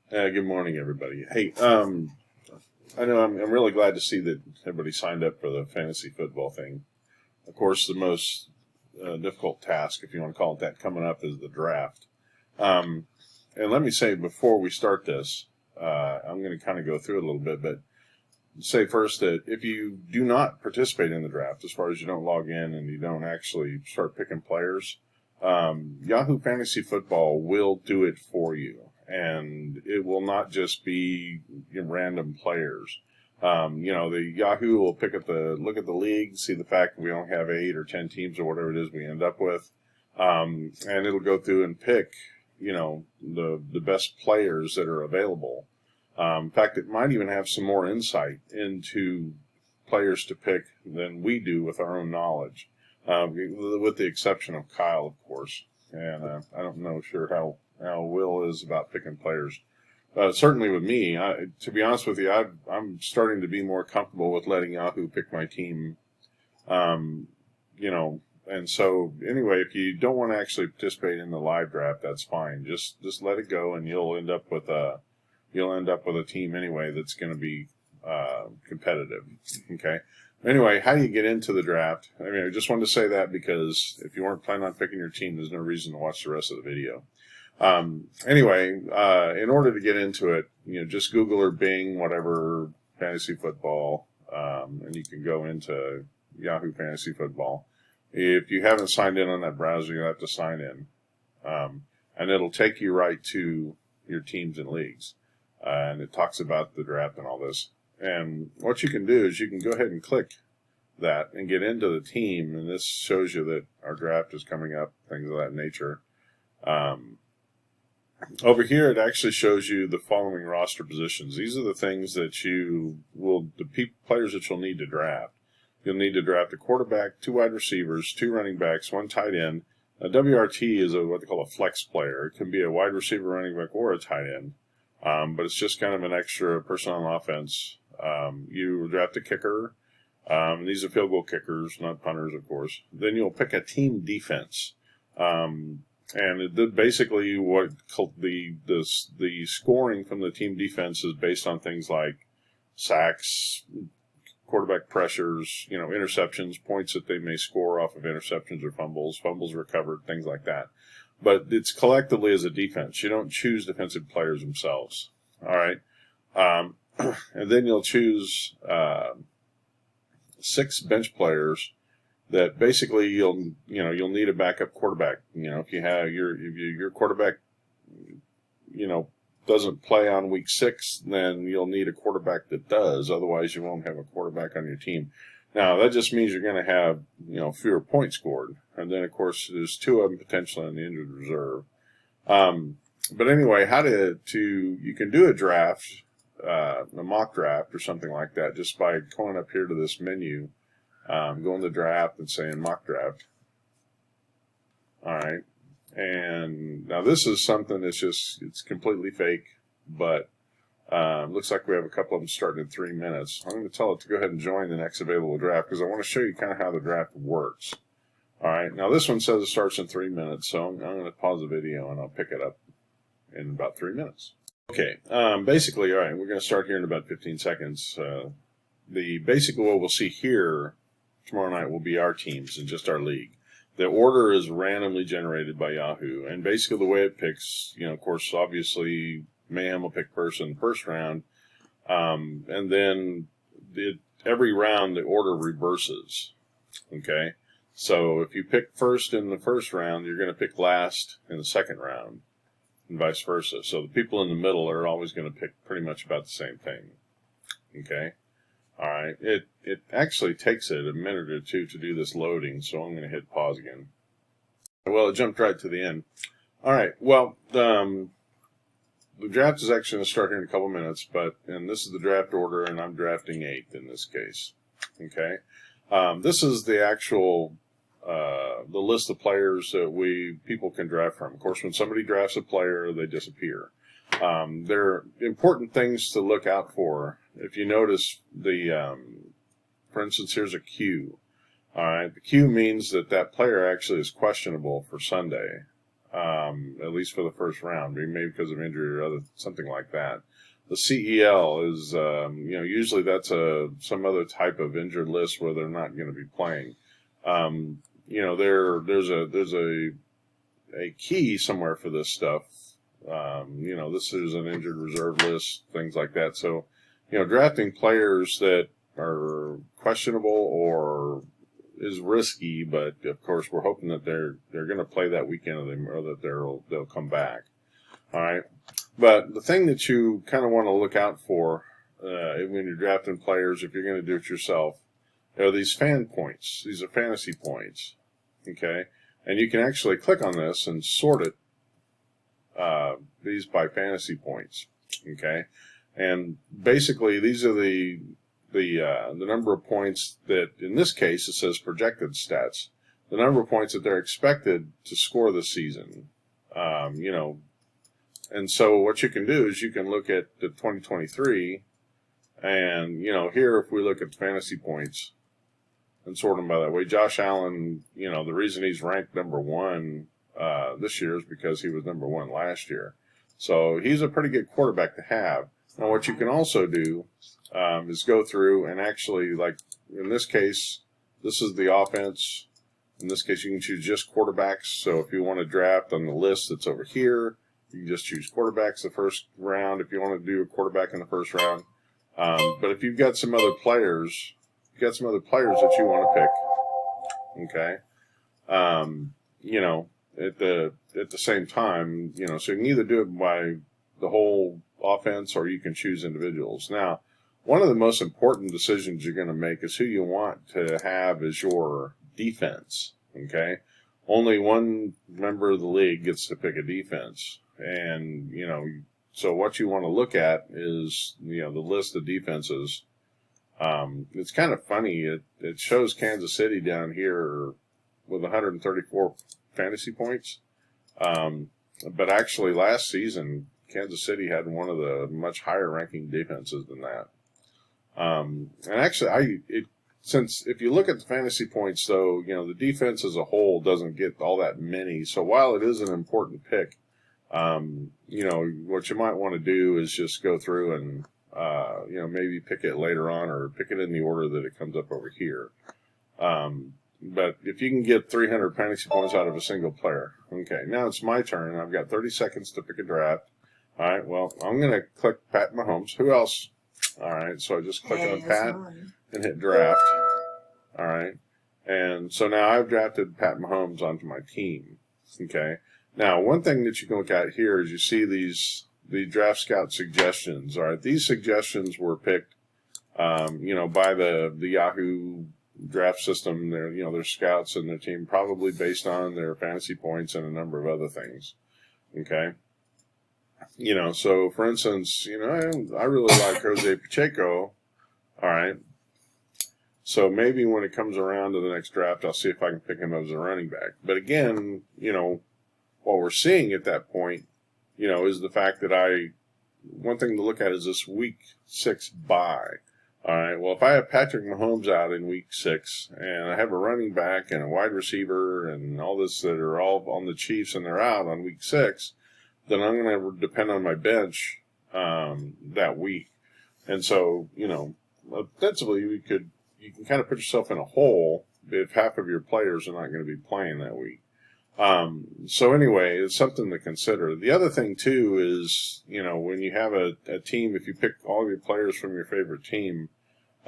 Good morning, everybody. Hey, I know I'm really glad to see that everybody signed up for the fantasy football thing. Of course, the most difficult task, if you want to call it that, coming up is the draft. And let me say before we start this, I'm going to kind of go through it a little bit, but say first that if you do not participate in the draft, as far as you don't log in and you don't actually start picking players, Yahoo Fantasy Football will do it for you. And it will not just be random players. The Yahoo will look at the league, see the fact that we only have 8 or 10 teams or whatever it is we end up with, and it'll go through and pick, the best players that are available. In fact, it might even have some more insight into players to pick than we do with our own knowledge, with the exception of Kyle, of course. And I don't know how Will is about picking players. Certainly with me, to be honest with you, I'm starting to be more comfortable with letting Yahoo pick my team. And so anyway, if you don't want to actually participate in the live draft, that's fine. Just let it go, and you'll end up with a team anyway that's going to be competitive. Okay. Anyway, how do you get into the draft? I mean, I just wanted to say that because if you weren't planning on picking your team, there's no reason to watch the rest of the video. In order to get into it, just Google or Bing, whatever, fantasy football, and you can go into Yahoo Fantasy Football. If you haven't signed in on that browser, you'll have to sign in. And it'll take you right to your teams and leagues. And it talks about the draft and all this. And what you can do is you can go ahead and click that and get into the team. And this shows you that our draft is coming up, things of that nature. Over here, it actually shows you the following roster positions. These are the things that players that you'll need to draft. You'll need to draft a quarterback, 2 wide receivers, 2 running backs, 1 tight end. A WRT is what they call a flex player. It can be a wide receiver, running back, or a tight end. But it's just kind of an extra person on offense. You draft a kicker. These are field goal kickers, not punters, of course. Then you'll pick a team defense. And basically what the scoring from the team defense is based on things like sacks, quarterback pressures, interceptions, points that they may score off of interceptions or fumbles recovered, things like that. But it's collectively as a defense. You don't choose defensive players themselves. All right. And then you'll choose 6 bench players that basically you'll need a backup quarterback. If you have your quarterback, doesn't play on week 6, then you'll need a quarterback that does. Otherwise, you won't have a quarterback on your team. Now, that just means you're going to have, fewer points scored. And then, of course, there's 2 of them potentially on the injured reserve. But anyway, you can do a draft, a mock draft or something like that just by going up here to this menu, going to draft and saying mock draft. All right. And now this is something it's completely fake, but looks like we have a couple of them starting in 3 minutes. I'm going to tell it to go ahead and join the next available draft because I want to show you kind of how the draft works. All right. Now this one says it starts in 3 minutes, so I'm going to pause the video and I'll pick it up in about 3 minutes. Okay. Basically, all right, we're going to start here in about 15 seconds. Basically what we'll see here tomorrow night will be our teams and just our league. The order is randomly generated by Yahoo, and basically the way it picks, of course, obviously Mayhem will pick first in the first round, and then every round the order reverses, okay? So if you pick first in the first round, you're going to pick last in the second round, and vice versa. So the people in the middle are always going to pick pretty much about the same thing, okay? All right, it actually takes it a minute or 2 to do this loading, so I'm going to hit pause again. Well, it jumped right to the end. All right, well, the draft is actually going to start here in a couple minutes, and this is the draft order, and I'm drafting 8th in this case. Okay, this is the actual the list of players that people can draft from. Of course, when somebody drafts a player, they disappear. There are important things to look out for. If you notice for instance, here's a Q. All right, the Q means that player actually is questionable for Sunday. at least for the first round, maybe because of injury or something like that. The CEL is, usually that's some other type of injured list where they're not going to be playing. There's a key somewhere for this stuff. This is an injured reserve list, things like that. So, drafting players that are questionable or is risky, but of course we're hoping that they're going to play that weekend or that they'll come back. All right. But the thing that you kind of want to look out for when you're drafting players, if you're going to do it yourself, are these fan points. These are fantasy points. Okay. And you can actually click on this and sort it, these by fantasy points. Okay. And basically these are the number of points that, in this case, it says projected stats. The number of points that they're expected to score this season. And so what you can do is you can look at the 2023, and, here if we look at fantasy points and sort them by that way, Josh Allen, the reason he's ranked number one this year is because he was number one last year. So he's a pretty good quarterback to have. Now what you can also do is go through and actually, like in this case, this is the offense. In this case, you can choose just quarterbacks. So if you want to draft on the list that's over here, you can just choose quarterbacks the first round if you want to do a quarterback in the first round. But if you've got some other players, that you want to pick, okay, at the same time, so you can either do it by the whole offense or you can choose individuals. Now, one of the most important decisions you're going to make is who you want to have as your defense, okay? Only one member of the league gets to pick a defense. And, so what you want to look at is, the list of defenses. It's kind of funny. It shows Kansas City down here with 134 fantasy points. But actually last season, Kansas City had one of the much higher ranking defenses than that. And actually, since if you look at the fantasy points, though, the defense as a whole doesn't get all that many. So while it is an important pick, what you might want to do is just go through and, maybe pick it later on or pick it in the order that it comes up over here. But if you can get 300 fantasy points out of a single player, okay, now it's my turn. I've got 30 seconds to pick a draft. All right, well, I'm going to click Pat Mahomes. Who else? All right, so I just click on Pat and hit draft. All right, and so now I've drafted Pat Mahomes onto my team. Okay, now one thing that you can look at here is you see the Draft Scout suggestions. All right, these suggestions were picked, by the Yahoo draft system. Their scouts and their team, probably based on their fantasy points and a number of other things. Okay. So for instance, I really like Jose Pacheco. All right. So maybe when it comes around to the next draft, I'll see if I can pick him up as a running back. But again, what we're seeing at that point, is the fact that one thing to look at is this week 6 bye. All right. Well, if I have Patrick Mahomes out in week 6 and I have a running back and a wide receiver and all this that are all on the Chiefs and they're out on week 6, then I'm going to depend on my bench that week. And so, ostensibly you can kind of put yourself in a hole if half of your players are not going to be playing that week. So anyway, it's something to consider. The other thing too is, when you have a team, if you pick all of your players from your favorite team,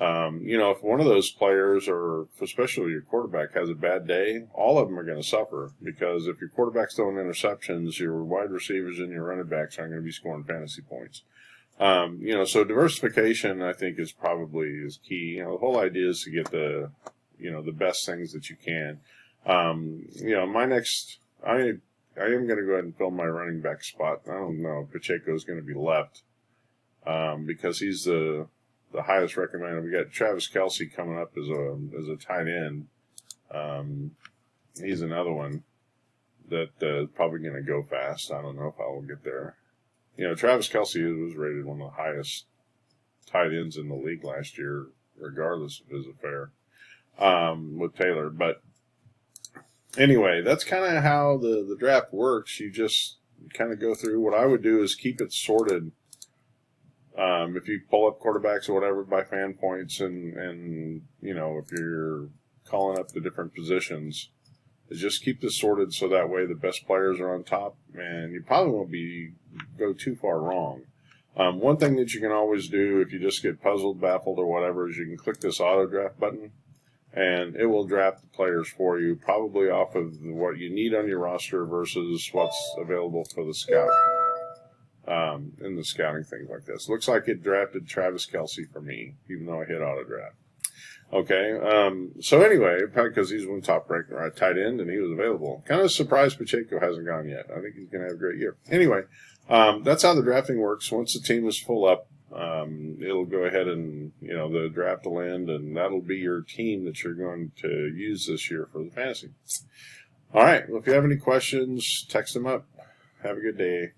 if one of those players, or especially your quarterback, has a bad day, all of them are going to suffer, because if your quarterback's throwing interceptions, your wide receivers and your running backs aren't going to be scoring fantasy points. So diversification, I think, is key. The whole idea is to get the best things that you can. I am going to go ahead and fill my running back spot. I don't know if Pacheco is going to be left, because he's the highest recommended. We got Travis Kelce coming up as a tight end. He's another one that is probably going to go fast. I don't know if I will get there. Travis Kelce was rated one of the highest tight ends in the league last year, regardless of his affair with Taylor. But anyway, that's kind of how the draft works. You just kind of go through. What I would do is keep it sorted. If you pull up quarterbacks or whatever by fan points, and if you're calling up the different positions, is just keep this sorted so that way the best players are on top, and you probably won't go too far wrong. One thing that you can always do if you just get puzzled, baffled, or whatever is you can click this auto draft button, and it will draft the players for you, probably off of what you need on your roster versus what's available for the scout. In the scouting things like this. Looks like it drafted Travis Kelce for me, even though I hit auto draft. Okay, so anyway, because he's one top ranked tight end and he was available. Kind of surprised Pacheco hasn't gone yet. I think he's going to have a great year. Anyway, that's how the drafting works. Once the team is full up, it'll go ahead and, the draft will end, and that'll be your team that you're going to use this year for the fantasy. All right, well, if you have any questions, text them up. Have a good day.